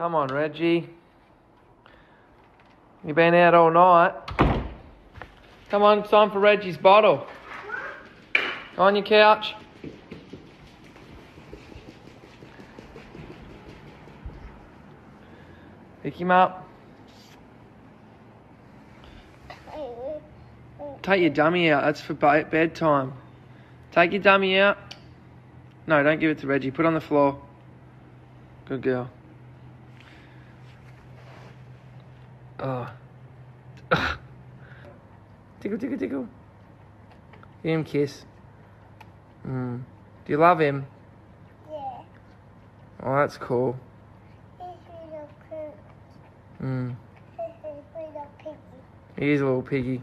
Come on, Reggie. You've been out all night. Come on, it's time for Reggie's bottle. Go on your couch. Pick him up. Take your dummy out. That's for bedtime. Take your dummy out. No, don't give it to Reggie. Put it on the floor. Good girl. Oh. Tickle, tickle, tickle. Give him a kiss. Do you love him? Yeah. Oh, that's cool. He's a little pig. Mm. He's a little piggy. He is a little piggy.